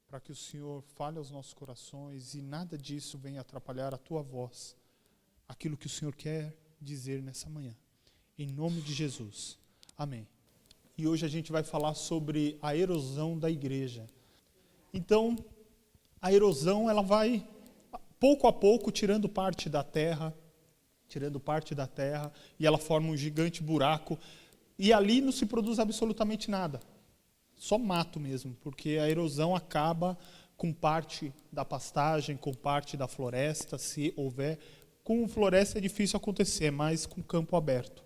para que o Senhor fale aos nossos corações e nada disso venha atrapalhar a tua voz, aquilo que o Senhor quer dizer nessa manhã. Em nome de Jesus. Amém. E hoje a gente vai falar sobre a erosão da igreja. Então, a erosão, ela vai, pouco a pouco, tirando parte da terra, e ela forma um gigante buraco, e ali não se produz absolutamente nada. Só mato mesmo, porque a erosão acaba com parte da pastagem, com parte da floresta, se houver. Com floresta é difícil acontecer, mas com campo aberto.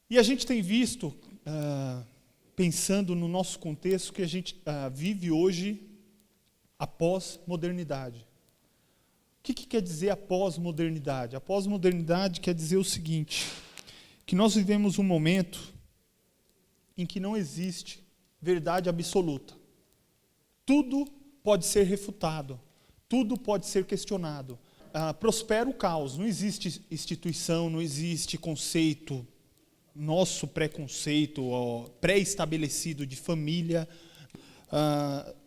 E a gente tem visto, pensando no nosso contexto, que a gente vive hoje a pós-modernidade. O que quer dizer a pós-modernidade? A pós-modernidade quer dizer o seguinte, que nós vivemos um momento em que não existe verdade absoluta. Tudo pode ser refutado, tudo pode ser questionado. Prospera o caos, não existe instituição, não existe conceito, nosso preconceito pré-estabelecido de família,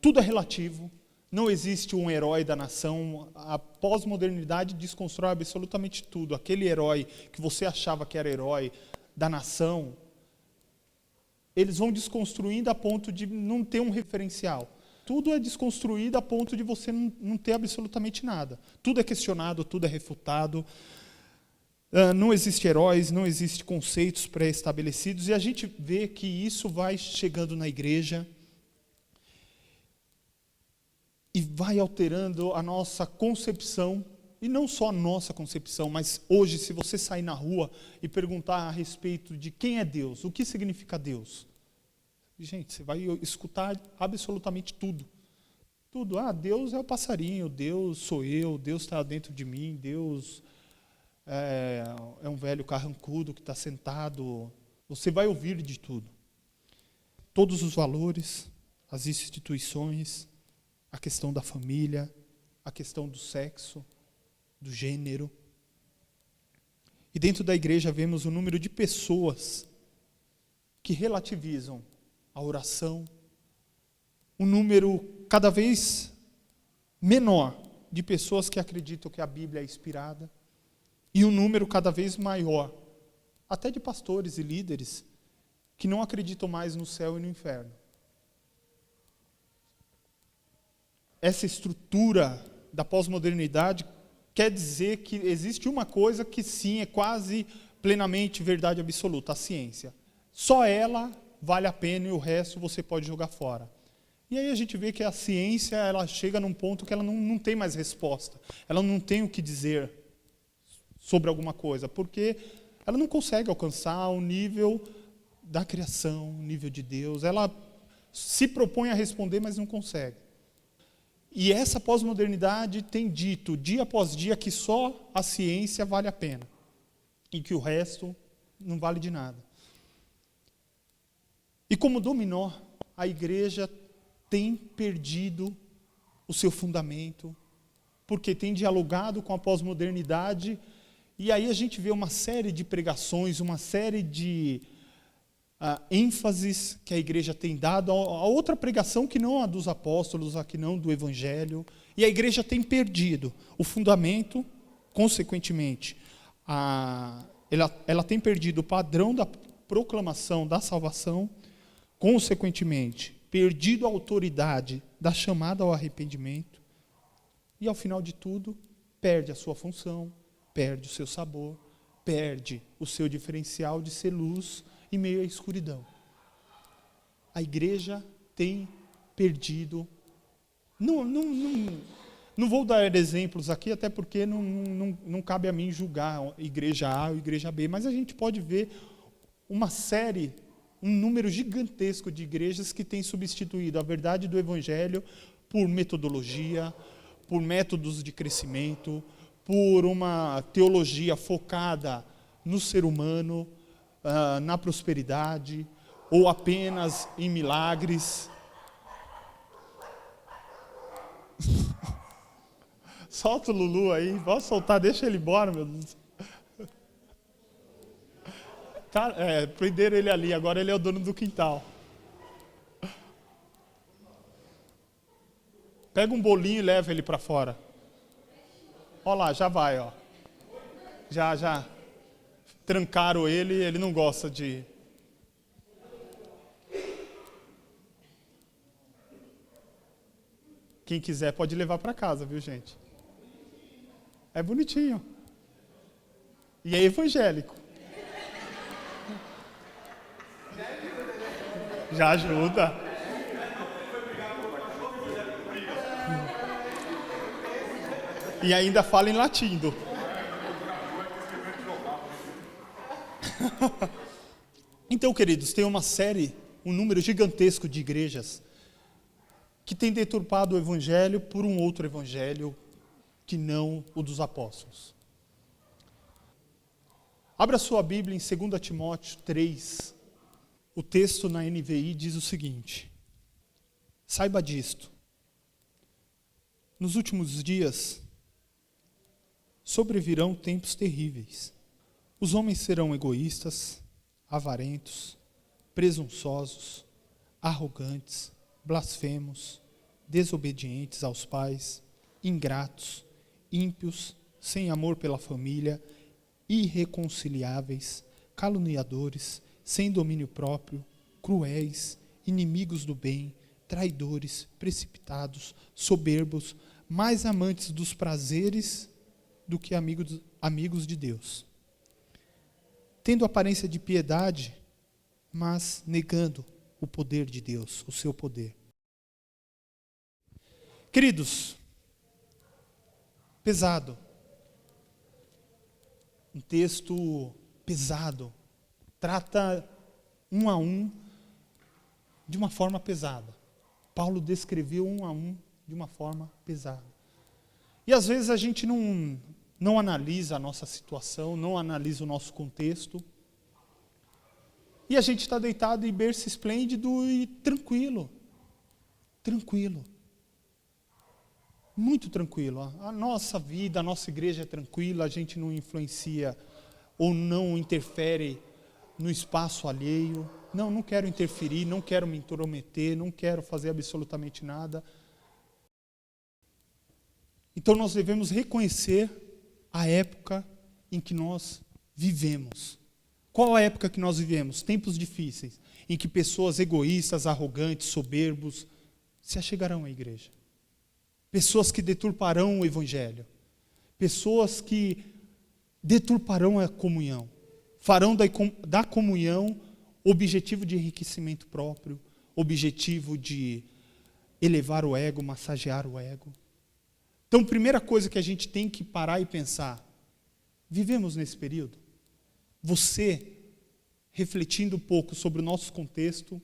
tudo é relativo, não existe um herói da nação. A pós-modernidade desconstrói absolutamente tudo. Aquele herói que você achava que era herói da nação, eles vão desconstruindo a ponto de não ter um referencial. Tudo é desconstruído a ponto de você não ter absolutamente nada. Tudo é questionado, tudo é refutado. Não existe heróis, não existe conceitos pré-estabelecidos. E a gente vê que isso vai chegando na igreja e vai alterando a nossa concepção. E não só a nossa concepção, mas hoje, se você sair na rua e perguntar a respeito de quem é Deus, o que significa Deus? Gente, você vai escutar absolutamente tudo. Tudo. Deus é o passarinho, Deus sou eu, Deus está dentro de mim, Deus é um velho carrancudo que está sentado. Você vai ouvir de tudo. Todos os valores, as instituições, a questão da família, a questão do sexo, do gênero. E dentro da igreja vemos o número de pessoas que relativizam a oração, um número cada vez menor de pessoas que acreditam que a Bíblia é inspirada, e um número cada vez maior, até de pastores e líderes, que não acreditam mais no céu e no inferno. Essa estrutura da pós-modernidade quer dizer que existe uma coisa que sim é quase plenamente verdade absoluta, a ciência. Só ela vale a pena e o resto você pode jogar fora. E aí a gente vê que a ciência ela chega num ponto que ela não tem mais resposta. Ela não tem o que dizer sobre alguma coisa, porque ela não consegue alcançar o nível da criação, o nível de Deus. Ela se propõe a responder, mas não consegue. E essa pós-modernidade tem dito, dia após dia, que só a ciência vale a pena. E que o resto não vale de nada. E como dominó, a igreja tem perdido o seu fundamento, porque tem dialogado com a pós-modernidade, e aí a gente vê uma série de pregações, uma série de ênfases que a igreja tem dado a outra pregação que não a dos apóstolos, a que não do evangelho, e a igreja tem perdido o fundamento, consequentemente, ela tem perdido o padrão da proclamação da salvação, consequentemente, perdido a autoridade da chamada ao arrependimento, e ao final de tudo, perde a sua função, perde o seu sabor, perde o seu diferencial de ser luz em meio à escuridão. A igreja tem perdido. Não vou dar exemplos aqui, até porque não cabe a mim julgar a igreja A ou a igreja B, mas a gente pode ver um número gigantesco de igrejas que têm substituído a verdade do evangelho por metodologia, por métodos de crescimento, por uma teologia focada no ser humano, na prosperidade, ou apenas em milagres. Solta o Lulu aí, pode soltar, deixa ele embora, meu Deus. Prenderam ele ali, agora ele é o dono do quintal. Pega um bolinho e leva ele para fora. Olha lá, já vai, ó. Já. Trancaram ele não gosta de... Quem quiser pode levar para casa, viu, gente? É bonitinho. E é evangélico. Já ajuda. E ainda fala em latindo. Então, queridos, tem uma série, um número gigantesco de igrejas que tem deturpado o evangelho por um outro evangelho que não o dos apóstolos. Abra sua Bíblia em 2 Timóteo 3. O texto na NVI diz o seguinte: saiba disto, nos últimos dias sobrevirão tempos terríveis. Os homens serão egoístas, avarentos, presunçosos, arrogantes, blasfemos, desobedientes aos pais, ingratos, ímpios, sem amor pela família, irreconciliáveis, caluniadores, sem domínio próprio, cruéis, inimigos do bem, traidores, precipitados, soberbos, mais amantes dos prazeres do que amigos de Deus, tendo aparência de piedade, mas negando o poder de Deus, o seu poder. Queridos, pesado. Um texto pesado. Trata um a um de uma forma pesada. Paulo descreveu um a um de uma forma pesada. E às vezes a gente não analisa a nossa situação, não analisa o nosso contexto. E a gente está deitado em berço esplêndido e tranquilo. Tranquilo. Muito tranquilo. A nossa vida, a nossa igreja é tranquila, a gente não influencia ou não interfere no espaço alheio. Não quero interferir, não quero me intrometer, não quero fazer absolutamente nada. Então nós devemos reconhecer a época em que nós vivemos. Qual a época que nós vivemos? Tempos difíceis, em que pessoas egoístas, arrogantes, soberbos se achegarão à igreja. Pessoas que deturparão o evangelho. Pessoas que deturparão a comunhão. Farão da comunhão objetivo de enriquecimento próprio, objetivo de elevar o ego, massagear o ego. Então, primeira coisa que a gente tem que parar e pensar, vivemos nesse período? Você, refletindo um pouco sobre o nosso contexto,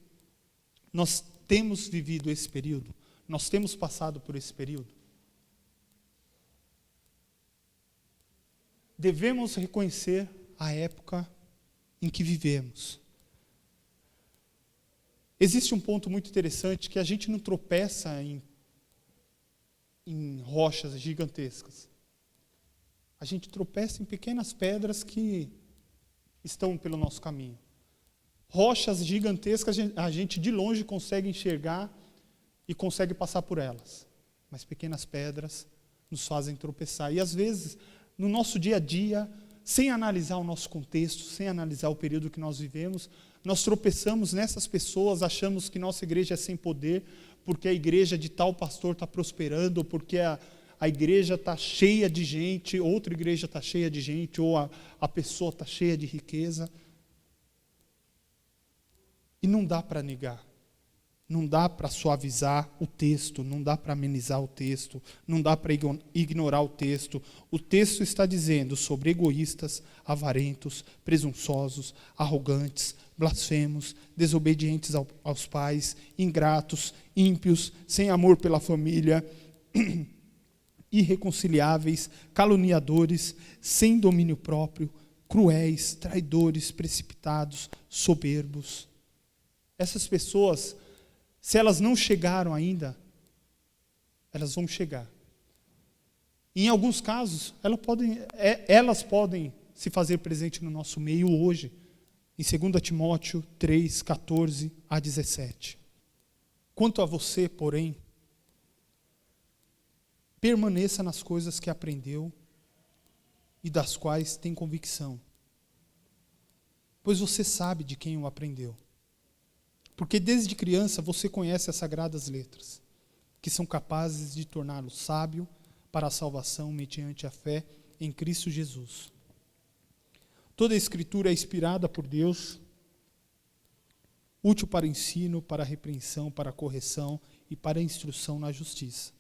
nós temos vivido esse período? Nós temos passado por esse período? Devemos reconhecer a época em que vivemos. Existe um ponto muito interessante que a gente não tropeça em rochas gigantescas. A gente tropeça em pequenas pedras que estão pelo nosso caminho. Rochas gigantescas a gente de longe consegue enxergar e consegue passar por elas. Mas pequenas pedras nos fazem tropeçar. E às vezes, no nosso dia a dia, sem analisar o nosso contexto, sem analisar o período que nós vivemos, nós tropeçamos nessas pessoas, achamos que nossa igreja é sem poder, porque a igreja de tal pastor está prosperando, ou porque a igreja está cheia de gente, outra igreja está cheia de gente, ou a pessoa está cheia de riqueza. E não dá para negar, não dá para suavizar o texto, não dá para amenizar o texto, não dá para ignorar o texto. O texto está dizendo sobre egoístas, avarentos, presunçosos, arrogantes, blasfemos, desobedientes aos pais, ingratos, ímpios, sem amor pela família, irreconciliáveis, caluniadores, sem domínio próprio, cruéis, traidores, precipitados, soberbos. Essas pessoas, se elas não chegaram ainda, elas vão chegar. Em alguns casos, elas podem se fazer presente no nosso meio hoje, em 2 Timóteo 3, 14 a 17. Quanto a você, porém, Permaneça nas coisas que aprendeu e das quais tem convicção, pois você sabe de quem o aprendeu. Porque desde criança você conhece as sagradas letras, que são capazes de torná-lo sábio para a salvação mediante a fé em Cristo Jesus. Toda a Escritura é inspirada por Deus, útil para ensino, para a repreensão, para a correção e para a instrução na justiça,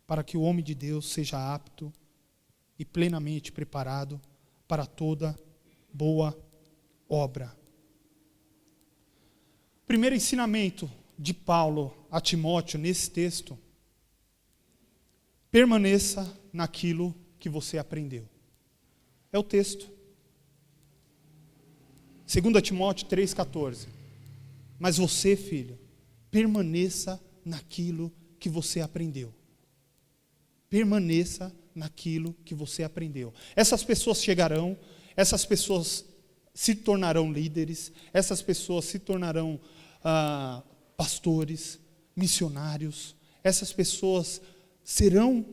para que o homem de Deus seja apto e plenamente preparado para toda boa obra. Primeiro ensinamento de Paulo a Timóteo nesse texto: permaneça naquilo que você aprendeu. É o texto. 2 Timóteo 3,14. Mas você, filho, permaneça naquilo que você aprendeu. Permaneça naquilo que você aprendeu. Essas pessoas chegarão, essas pessoas se tornarão líderes, essas pessoas se tornarão pastores, missionários, essas pessoas serão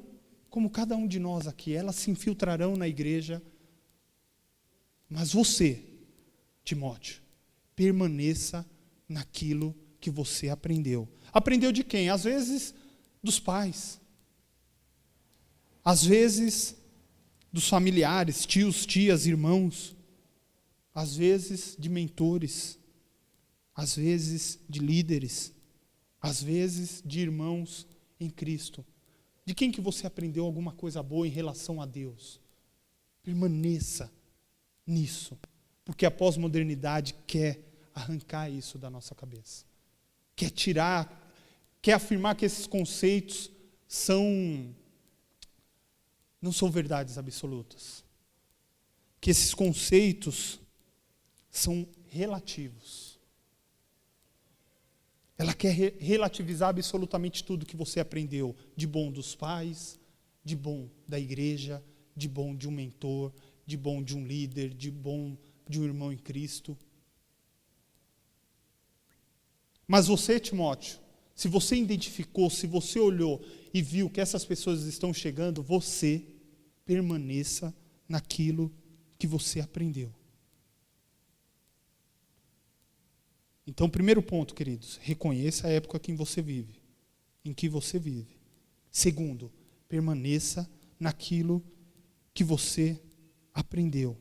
como cada um de nós aqui, elas se infiltrarão na igreja, mas você, Timóteo, permaneça naquilo que você aprendeu. Aprendeu de quem? Às vezes dos pais, às vezes dos familiares, tios, tias, irmãos, às vezes de mentores, às vezes de líderes, às vezes de irmãos em Cristo. De quem que você aprendeu alguma coisa boa em relação a Deus? Permaneça nisso, porque a pós-modernidade quer arrancar isso da nossa cabeça. Quer tirar, quer afirmar que esses conceitos não são verdades absolutas. Que esses conceitos são relativos. Ela quer relativizar absolutamente tudo que você aprendeu, de bom dos pais, de bom da igreja, de bom de um mentor, de bom de um líder, de bom de um irmão em Cristo. Mas você, Timóteo, se você identificou, se você olhou e viu que essas pessoas estão chegando, você permaneça naquilo que você aprendeu. Então, primeiro ponto, queridos, reconheça a época em que você vive. Segundo, permaneça naquilo que você aprendeu.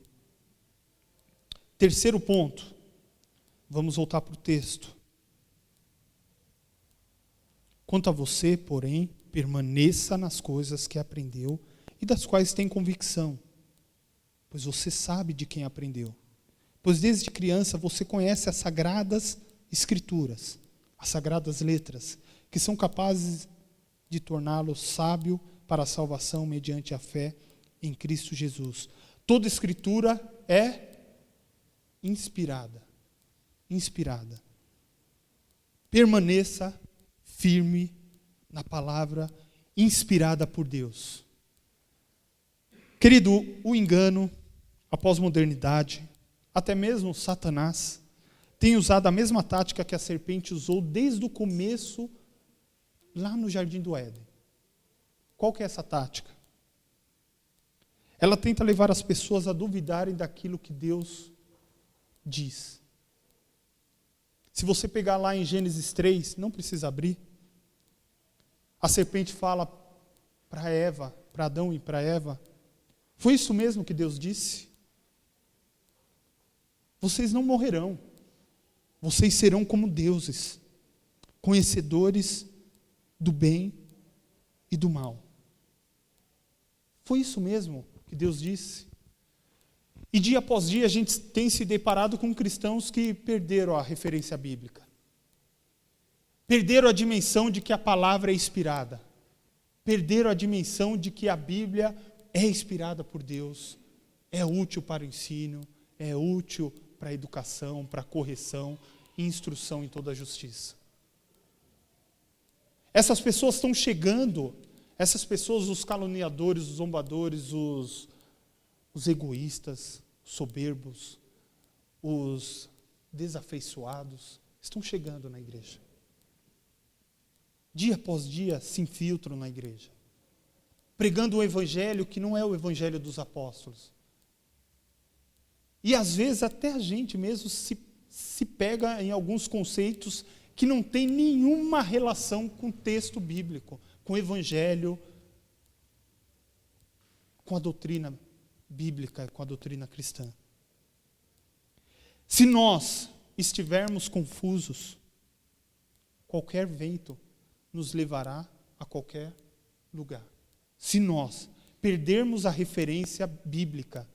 Terceiro ponto, vamos voltar para o texto. Quanto a você, porém, permaneça nas coisas que aprendeu e das quais tem convicção, pois você sabe de quem aprendeu. Pois desde criança você conhece as sagradas escrituras, as sagradas letras, que são capazes de torná-lo sábio para a salvação mediante a fé em Cristo Jesus. Toda escritura é inspirada. Permaneça firme na palavra inspirada por Deus. Querido, o engano, a pós-modernidade, até mesmo Satanás, tem usado a mesma tática que a serpente usou desde o começo, lá no Jardim do Éden. Qual que é essa tática? Ela tenta levar as pessoas a duvidarem daquilo que Deus diz. Se você pegar lá em Gênesis 3, não precisa abrir, a serpente fala para Eva, para Adão e para Eva, foi isso mesmo que Deus disse? Vocês não morrerão, vocês serão como deuses, conhecedores do bem e do mal. Foi isso mesmo que Deus disse? E dia após dia a gente tem se deparado com cristãos que perderam a referência bíblica. Perderam a dimensão de que a palavra é inspirada. Perderam a dimensão de que a Bíblia é inspirada por Deus, é útil para o ensino, é útil para a educação, para a correção e instrução em toda a justiça. Essas pessoas estão chegando, essas pessoas, os caluniadores, os zombadores, os egoístas, soberbos, os desafeiçoados, estão chegando na igreja. Dia após dia se infiltram na igreja. pregando um evangelho que não é o evangelho dos apóstolos. E às vezes até a gente mesmo se pega em alguns conceitos que não tem nenhuma relação com o texto bíblico, com o evangelho, com a doutrina bíblica, com a doutrina cristã. Se nós estivermos confusos, qualquer vento nos levará a qualquer lugar. Se nós perdermos a referência bíblica,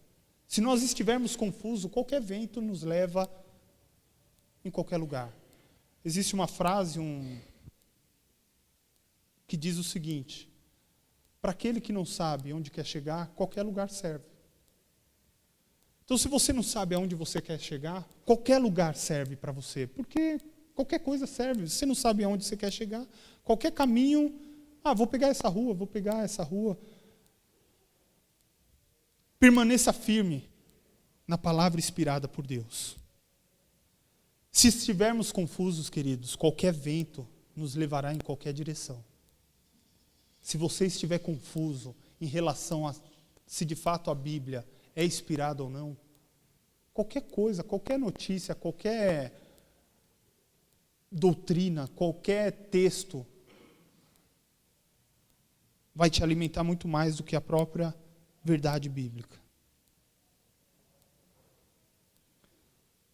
se nós estivermos confusos, qualquer vento nos leva em qualquer lugar. Existe uma frase que diz o seguinte: para aquele que não sabe onde quer chegar, qualquer lugar serve. Então, se você não sabe aonde você quer chegar, qualquer lugar serve para você, porque qualquer coisa serve. Se você não sabe aonde você quer chegar, qualquer caminho, vou pegar essa rua, vou pegar essa rua. Permaneça firme na palavra inspirada por Deus. Se estivermos confusos, queridos, qualquer vento nos levará em qualquer direção. Se você estiver confuso em relação a se de fato a Bíblia é inspirada ou não, qualquer coisa, qualquer notícia, qualquer doutrina, qualquer texto vai te alimentar muito mais do que a própria verdade bíblica.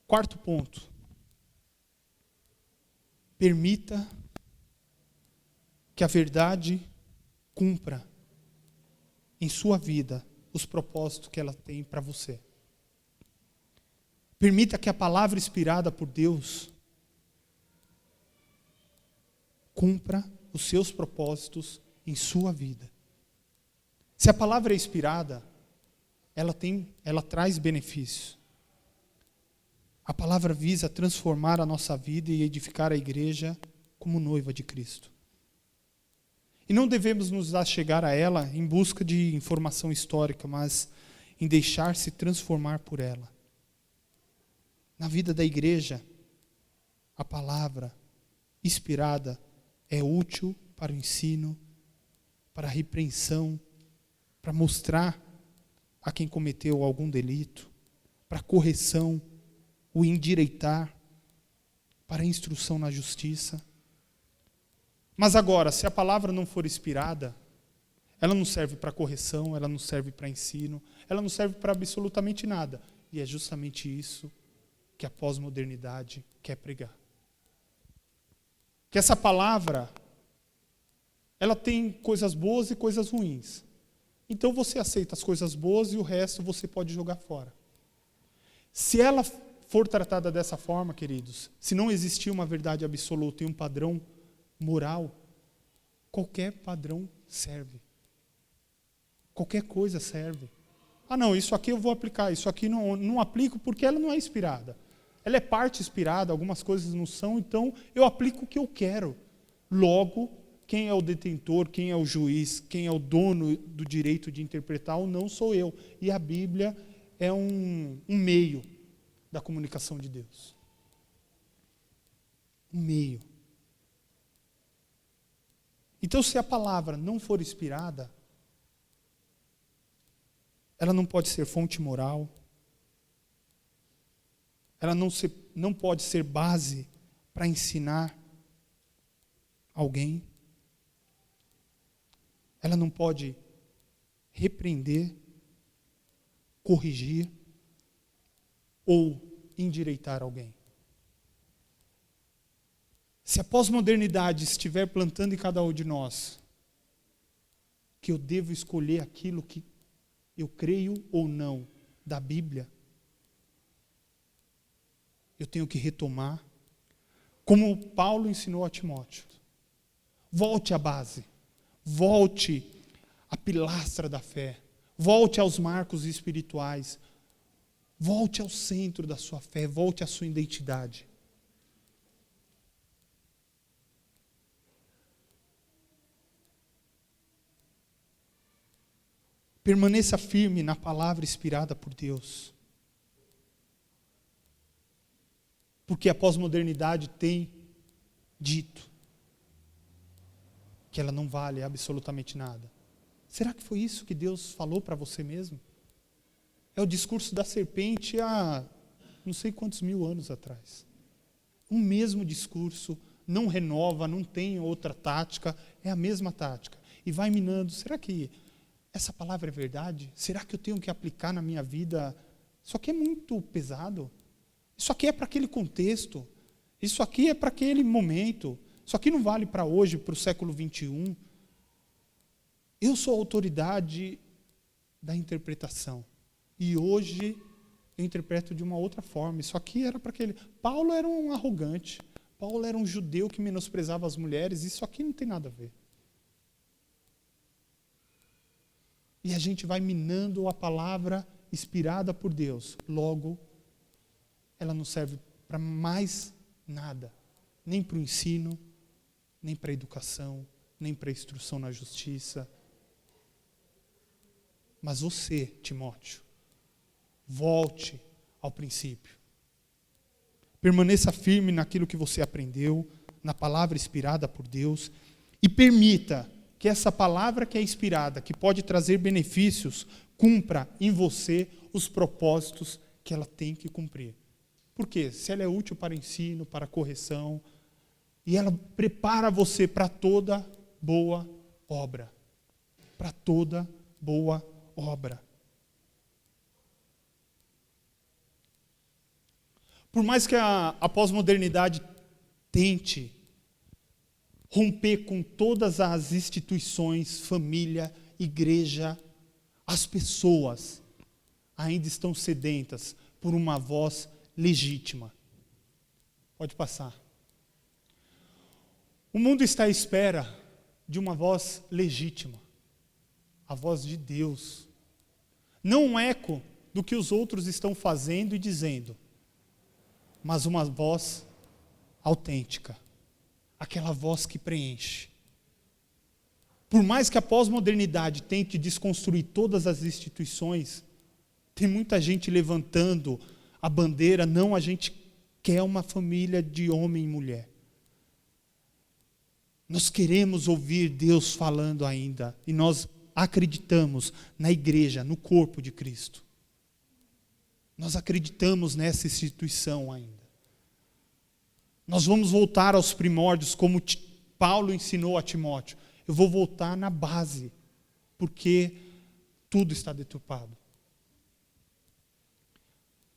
Quarto ponto. Permita que a verdade cumpra em sua vida os propósitos que ela tem para você. Permita que a palavra inspirada por Deus cumpra os seus propósitos em sua vida. Se a palavra é inspirada, ela traz benefícios. A palavra visa transformar a nossa vida e edificar a igreja como noiva de Cristo. E não devemos nos achegar a ela em busca de informação histórica, mas em deixar-se transformar por ela. Na vida da igreja, a palavra inspirada é útil para o ensino, para a repreensão, para mostrar a quem cometeu algum delito, para a correção, o endireitar, para a instrução na justiça. Mas agora, se a palavra não for inspirada, ela não serve para correção, ela não serve para ensino, ela não serve para absolutamente nada. E é justamente isso que a pós-modernidade quer pregar. Que essa palavra, ela tem coisas boas e coisas ruins. Então você aceita as coisas boas e o resto você pode jogar fora. Se ela for tratada dessa forma, queridos, se não existir uma verdade absoluta e um padrão moral, qualquer padrão serve. Qualquer coisa serve. Não, isso aqui eu vou aplicar, isso aqui não aplico porque ela não é inspirada. Ela é parte inspirada, algumas coisas não são, então eu aplico o que eu quero. Logo, quem é o detentor, quem é o juiz, quem é o dono do direito de interpretar ou não sou eu. E a Bíblia é um meio da comunicação de Deus. Um meio. Então, se a palavra não for inspirada, ela não pode ser fonte moral, ela não pode ser base para ensinar alguém, ela não pode repreender, corrigir ou endireitar alguém. Se a pós-modernidade estiver plantando em cada um de nós que eu devo escolher aquilo que eu creio ou não da Bíblia, eu tenho que retomar, como Paulo ensinou a Timóteo. Volte à base, volte à pilastra da fé, volte aos marcos espirituais, volte ao centro da sua fé, volte à sua identidade. Permaneça firme na palavra inspirada por Deus. Porque a pós-modernidade tem dito que ela não vale absolutamente nada. Será que foi isso que Deus falou para você mesmo? É o discurso da serpente há não sei quantos mil anos atrás. O mesmo discurso, não renova, não tem outra tática, é a mesma tática. E vai minando, será que essa palavra é verdade? Será que eu tenho que aplicar na minha vida? Isso aqui é muito pesado. Isso aqui é para aquele contexto. Isso aqui é para aquele momento. Isso aqui não vale para hoje, para o século 21. Eu sou a autoridade da interpretação. E hoje eu interpreto de uma outra forma. Isso aqui era para aquele... Paulo era um arrogante. Paulo era um judeu que menosprezava as mulheres. Isso aqui não tem nada a ver. E a gente vai minando a palavra inspirada por Deus. Logo, ela não serve para mais nada. Nem para o ensino, nem para a educação, nem para a instrução na justiça. Mas você, Timóteo, volte ao princípio. Permaneça firme naquilo que você aprendeu, na palavra inspirada por Deus, e permita que essa palavra que é inspirada, que pode trazer benefícios, cumpra em você os propósitos que ela tem que cumprir. Por quê? Se ela é útil para ensino, para correção, e ela prepara você para toda boa obra. Para toda boa obra. Por mais que a pós-modernidade tente romper com todas as instituições, família, igreja, as pessoas ainda estão sedentas por uma voz legítima. Pode passar. O mundo está à espera de uma voz legítima, a voz de Deus. Não um eco do que os outros estão fazendo e dizendo, mas uma voz autêntica, aquela voz que preenche. Por mais que a pós-modernidade tente desconstruir todas as instituições, tem muita gente levantando a bandeira, não, a gente quer uma família de homem e mulher. Nós queremos ouvir Deus falando ainda, e nós acreditamos na igreja, no corpo de Cristo. Nós acreditamos nessa instituição ainda. Nós vamos voltar aos primórdios, como Paulo ensinou a Timóteo. Eu vou voltar na base, porque tudo está deturpado.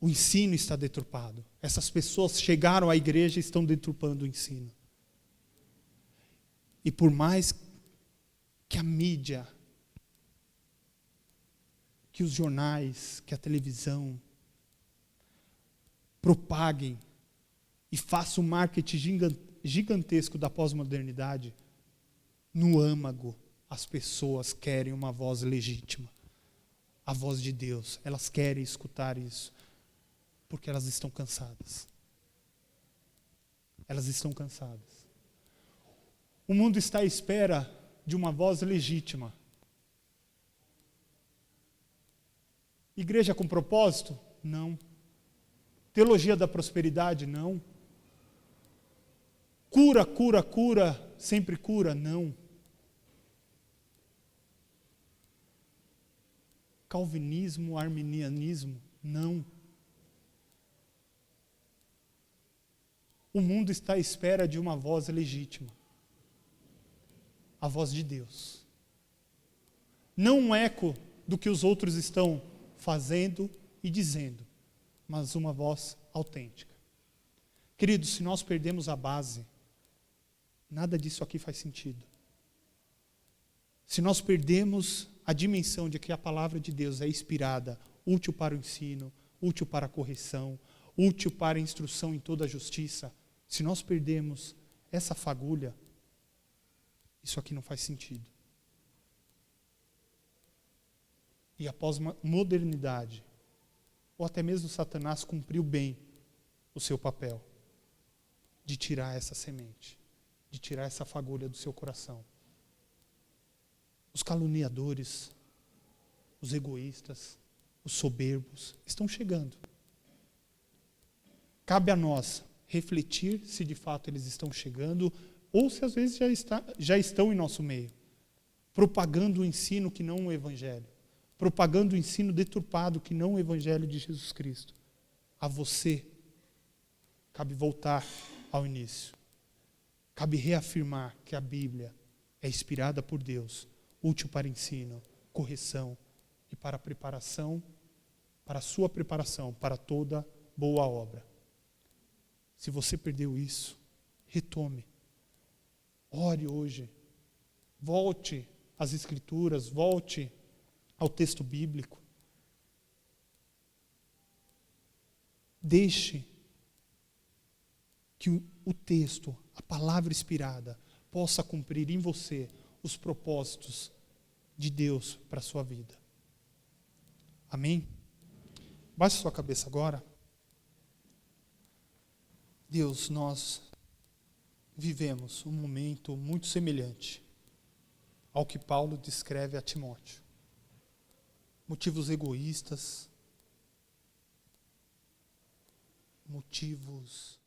O ensino está deturpado. Essas pessoas chegaram à igreja e estão deturpando o ensino. E por mais que a mídia, que os jornais, que a televisão propaguem e façam um marketing gigantesco da pós-modernidade, no âmago as pessoas querem uma voz legítima, a voz de Deus. Elas querem escutar isso, porque elas estão cansadas. Elas estão cansadas. O mundo está à espera de uma voz legítima. Igreja com propósito? Não. Teologia da prosperidade? Não. Cura, cura, cura, sempre cura? Não. Calvinismo, arminianismo? Não. O mundo está à espera de uma voz legítima. A voz de Deus. Não um eco do que os outros estão fazendo e dizendo, mas uma voz autêntica. Queridos, se nós perdemos a base, nada disso aqui faz sentido. Se nós perdemos a dimensão de que a palavra de Deus é inspirada, útil para o ensino, útil para a correção, útil para a instrução em toda a justiça, se nós perdemos essa fagulha, isso aqui não faz sentido. E a pós-modernidade, ou até mesmo Satanás, cumpriu bem o seu papel de tirar essa semente, de tirar essa fagulha do seu coração. Os caluniadores, os egoístas, os soberbos estão chegando. Cabe a nós refletir se de fato eles estão chegando ou se às vezes já estão em nosso meio. propagando o ensino que não o Evangelho, propagando o ensino deturpado que não o Evangelho de Jesus Cristo. A você cabe voltar ao início. Cabe reafirmar que a Bíblia é inspirada por Deus, útil para ensino, correção e para a preparação, para a sua preparação, para toda boa obra. Se você perdeu isso, retome. Ore hoje. Volte às Escrituras, volte ao texto bíblico. Deixe que o texto, a palavra inspirada, possa cumprir em você os propósitos de Deus para a sua vida. Amém? Baixe sua cabeça agora. Deus, nós vivemos um momento muito semelhante ao que Paulo descreve a Timóteo. Motivos egoístas, motivos